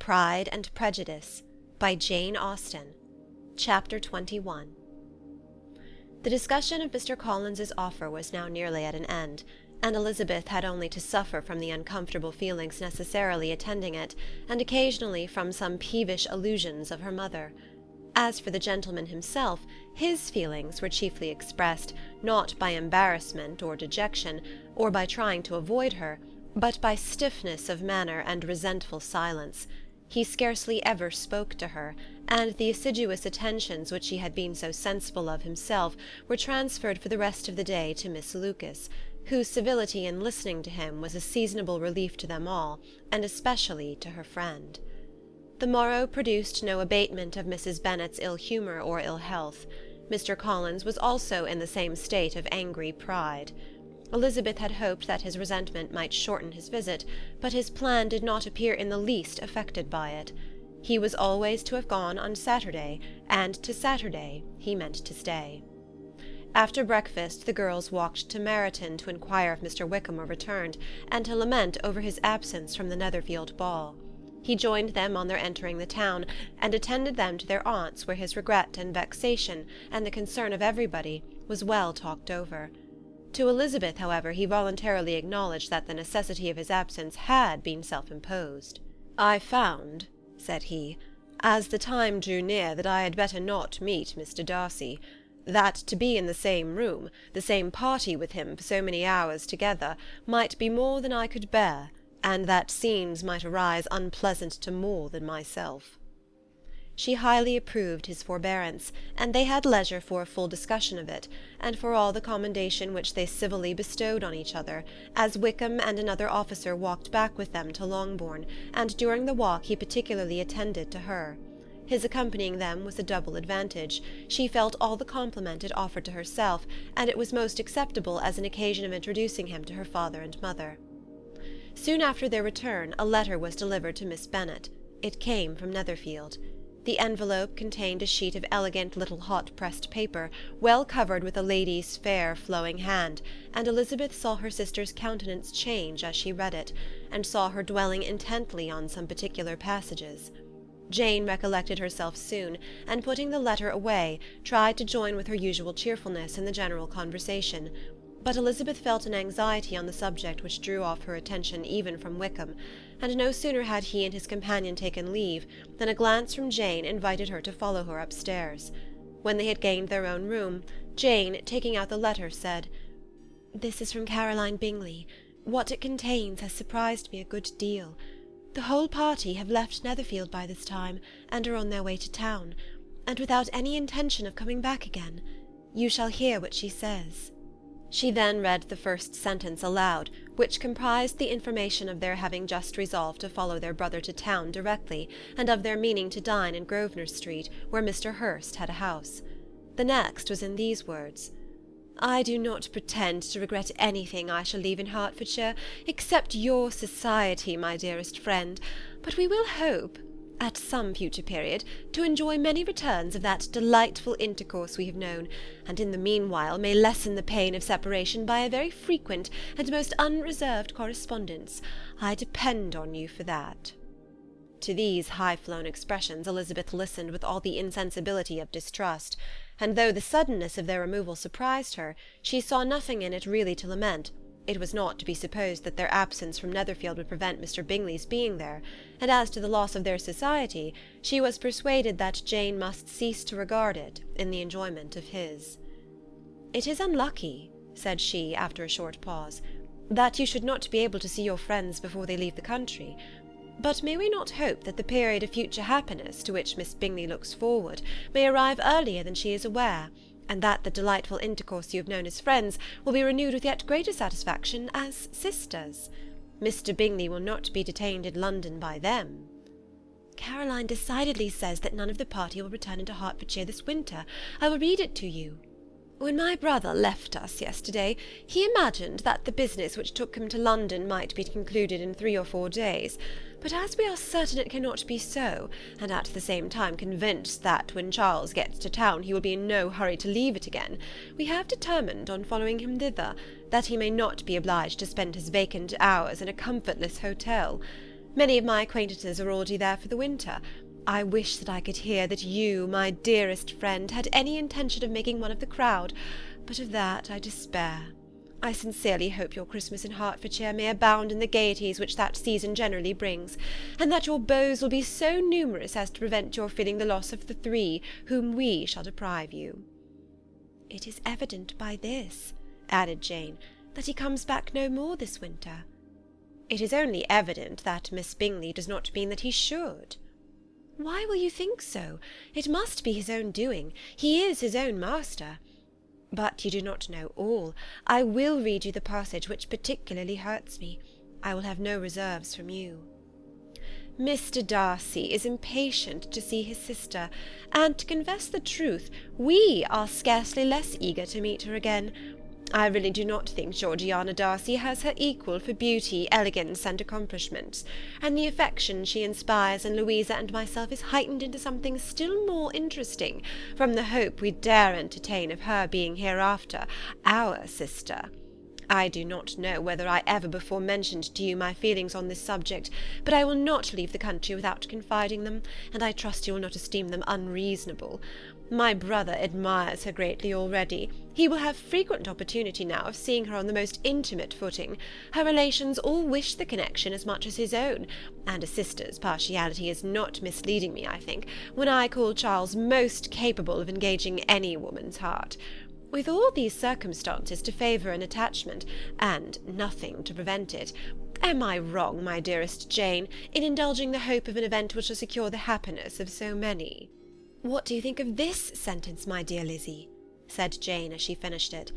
Pride and Prejudice by Jane Austen. Chapter 21. The discussion of Mr. Collins's offer was now nearly at an end, and Elizabeth had only to suffer from the uncomfortable feelings necessarily attending it, and occasionally from some peevish allusions of her mother. As for the gentleman himself, his feelings were chiefly expressed, not by embarrassment or dejection, or by trying to avoid her, but by stiffness of manner and resentful silence. He scarcely ever spoke to her, and the assiduous attentions which he had been so sensible of himself were transferred for the rest of the day to Miss Lucas, whose civility in listening to him was a seasonable relief to them all, and especially to her friend. The morrow produced no abatement of Mrs. Bennet's ill-humour or ill-health. Mr. Collins was also in the same state of angry pride. Elizabeth had hoped that his resentment might shorten his visit, but his plan did not appear in the least affected by it. He was always to have gone on Saturday, and to Saturday he meant to stay. After breakfast the girls walked to Meryton to inquire if Mr. Wickham were returned, and to lament over his absence from the Netherfield ball. He joined them on their entering the town, and attended them to their aunt's, where his regret and vexation, and the concern of everybody, was well talked over. To Elizabeth, however, he voluntarily acknowledged that the necessity of his absence had been self-imposed. "I found," said he, "as the time drew near, that I had better not meet Mr. Darcy, that to be in the same room, the same party with him for so many hours together, might be more than I could bear, and that scenes might arise unpleasant to more than myself." She highly approved his forbearance, and they had leisure for a full discussion of it, and for all the commendation which they civilly bestowed on each other, as Wickham and another officer walked back with them to Longbourn, and during the walk he particularly attended to her. His accompanying them was a double advantage. She felt all the compliment it offered to herself, and it was most acceptable as an occasion of introducing him to her father and mother. Soon after their return a letter was delivered to Miss Bennet. It came from Netherfield. The envelope contained a sheet of elegant little hot-pressed paper, well covered with a lady's fair flowing hand, and Elizabeth saw her sister's countenance change as she read it, and saw her dwelling intently on some particular passages. Jane recollected herself soon, and putting the letter away, tried to join with her usual cheerfulness in the general conversation. But Elizabeth felt an anxiety on the subject which drew off her attention even from Wickham, and no sooner had he and his companion taken leave than a glance from Jane invited her to follow her upstairs. When they had gained their own room, Jane, taking out the letter, said, "This is from Caroline Bingley. What it contains has surprised me a good deal. The whole party have left Netherfield by this time, and are on their way to town, and without any intention of coming back again. You shall hear what she says." She then read the first sentence aloud, which comprised the information of their having just resolved to follow their brother to town directly, and of their meaning to dine in Grosvenor Street, where Mr. Hurst had a house. The next was in these words: "I do not pretend to regret anything I shall leave in Hertfordshire, except your society, my dearest friend, but we will hope, at some future period, to enjoy many returns of that delightful intercourse we have known, and in the meanwhile may lessen the pain of separation by a very frequent and most unreserved correspondence. I depend on you for that." To these high-flown expressions Elizabeth listened with all the insensibility of distrust, and though the suddenness of their removal surprised her, she saw nothing in it really to lament. It was not to be supposed that their absence from Netherfield would prevent Mr. Bingley's being there, and as to the loss of their society, she was persuaded that Jane must cease to regard it in the enjoyment of his. "It is unlucky," said she, after a short pause, "that you should not be able to see your friends before they leave the country. But may we not hope that the period of future happiness to which Miss Bingley looks forward may arrive earlier than she is aware, and that the delightful intercourse you have known as friends will be renewed with yet greater satisfaction as sisters? Mr. Bingley will not be detained in London by them." "Caroline decidedly says that none of the party will return into Hertfordshire this winter. I will read it to you. When my brother left us yesterday, he imagined that the business which took him to London might be concluded in 3 or 4 days, but as we are certain it cannot be so, and at the same time convinced that when Charles gets to town he will be in no hurry to leave it again, we have determined on following him thither, that he may not be obliged to spend his vacant hours in a comfortless hotel. Many of my acquaintances are already there for the winter. I wish that I could hear that you, my dearest friend, had any intention of making one of the crowd, but of that I despair. I sincerely hope your Christmas in Hertfordshire may abound in the gaieties which that season generally brings, and that your beaux will be so numerous as to prevent your feeling the loss of the 3 whom we shall deprive you. It is evident by this, added Jane, that he comes back no more this winter. It is only evident that Miss Bingley does not mean that he should. Why will you think so? It must be his own doing. He is his own master. But you do not know all. I will read you the passage which particularly hurts me. I will have no reserves from you. Mr. Darcy is impatient to see his sister, and, to confess the truth, we are scarcely less eager to meet her again. I really do not think Georgiana Darcy has her equal for beauty, elegance, and accomplishments, and the affection she inspires in Louisa and myself is heightened into something still more interesting from the hope we dare entertain of her being hereafter our sister. I do not know whether I ever before mentioned to you my feelings on this subject, but I will not leave the country without confiding them, and I trust you will not esteem them unreasonable. My brother admires her greatly already. He will have frequent opportunity now of seeing her on the most intimate footing. Her relations all wish the connection as much as his own, and a sister's partiality is not misleading me, I think, when I call Charles most capable of engaging any woman's heart. With all these circumstances to favour an attachment, and nothing to prevent it, am I wrong, my dearest Jane, in indulging the hope of an event which will secure the happiness of so many? What do you think of this sentence, my dear Lizzie? Said Jane as she finished it.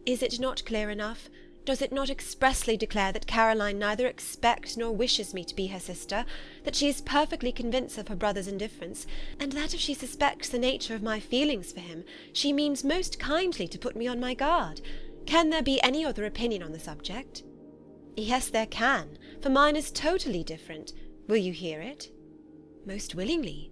Is it not clear enough? Does it not expressly declare that Caroline neither expects nor wishes me to be her sister, that she is perfectly convinced of her brother's indifference, and that if she suspects the nature of my feelings for him, she means most kindly to put me on my guard? Can there be any other opinion on the subject? Yes, there can, for mine is totally different. Will you hear it? Most willingly.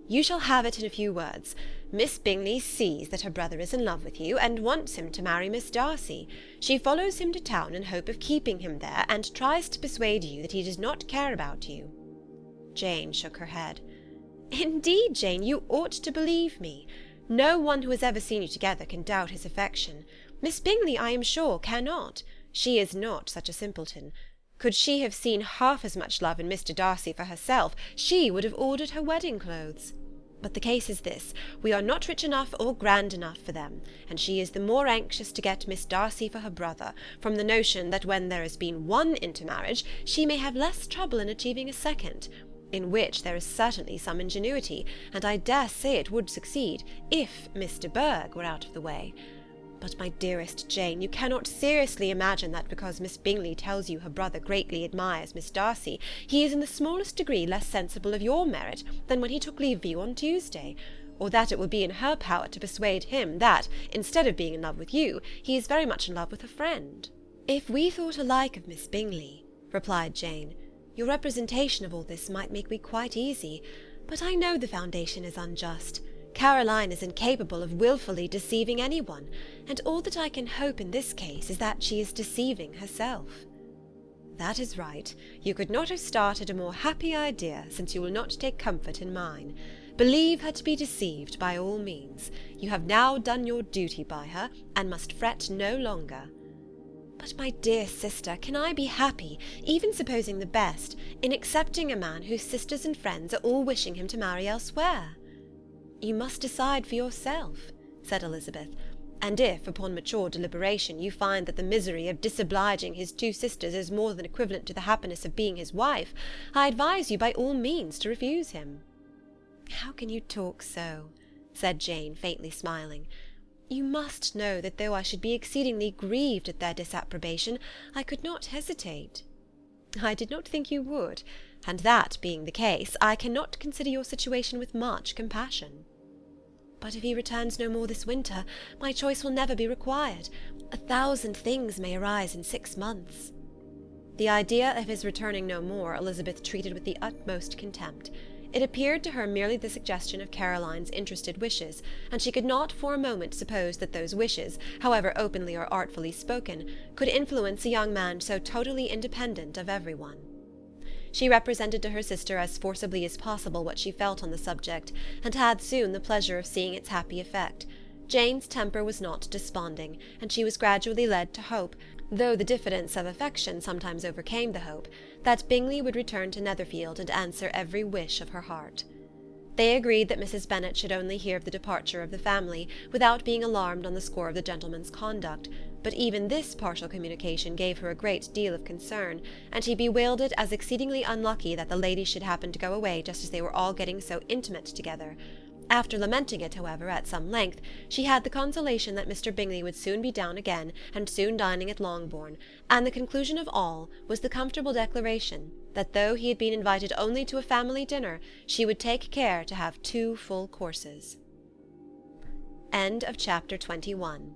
You shall have it in a few words. Miss Bingley sees that her brother is in love with you, and wants him to marry Miss Darcy. She follows him to town in hope of keeping him there, and tries to persuade you that he does not care about you. Jane shook her head. Indeed, Jane, you ought to believe me. No one who has ever seen you together can doubt his affection. Miss Bingley, I am sure, cannot. She is not such a simpleton. Could she have seen half as much love in Mr. Darcy for herself, she would have ordered her wedding clothes. But the case is this, we are not rich enough or grand enough for them, and she is the more anxious to get Miss Darcy for her brother, from the notion that when there has been one intermarriage, she may have less trouble in achieving a second, in which there is certainly some ingenuity, and I dare say it would succeed, if Miss de Bourgh were out of the way. But, my dearest Jane, you cannot seriously imagine that because Miss Bingley tells you her brother greatly admires Miss Darcy, he is in the smallest degree less sensible of your merit than when he took leave of you on Tuesday, or that it will be in her power to persuade him that, instead of being in love with you, he is very much in love with a friend. If we thought alike of Miss Bingley, replied Jane, your representation of all this might make me quite easy, but I know the foundation is unjust. Caroline is incapable of wilfully deceiving anyone, and all that I can hope in this case is that she is deceiving herself. That is right. You could not have started a more happy idea, since you will not take comfort in mine. Believe her to be deceived by all means. You have now done your duty by her, and must fret no longer. But, my dear sister, can I be happy, even supposing the best, in accepting a man whose sisters and friends are all wishing him to marry elsewhere? You must decide for yourself, said Elizabeth, and if, upon mature deliberation, you find that the misery of disobliging his 2 sisters is more than equivalent to the happiness of being his wife, I advise you by all means to refuse him. How can you talk so? Said Jane, faintly smiling. You must know that though I should be exceedingly grieved at their disapprobation, I could not hesitate. I did not think you would, and that being the case, I cannot consider your situation with much compassion. But if he returns no more this winter, my choice will never be required. 1,000 things may arise in 6 months. The idea of his returning no more Elizabeth treated with the utmost contempt. It appeared to her merely the suggestion of Caroline's interested wishes, and she could not for a moment suppose that those wishes, however openly or artfully spoken, could influence a young man so totally independent of every one. She represented to her sister as forcibly as possible what she felt on the subject, and had soon the pleasure of seeing its happy effect. Jane's temper was not desponding, and she was gradually led to hope, though the diffidence of affection sometimes overcame the hope, that Bingley would return to Netherfield and answer every wish of her heart. They agreed that Mrs. Bennet should only hear of the departure of the family, without being alarmed on the score of the gentleman's conduct, but even this partial communication gave her a great deal of concern, and she bewailed it as exceedingly unlucky that the ladies should happen to go away just as they were all getting so intimate together. After lamenting it, however, at some length, she had the consolation that Mr. Bingley would soon be down again, and soon dining at Longbourn, and the conclusion of all was the comfortable declaration that though he had been invited only to a family dinner, she would take care to have 2 full courses. End of chapter 21.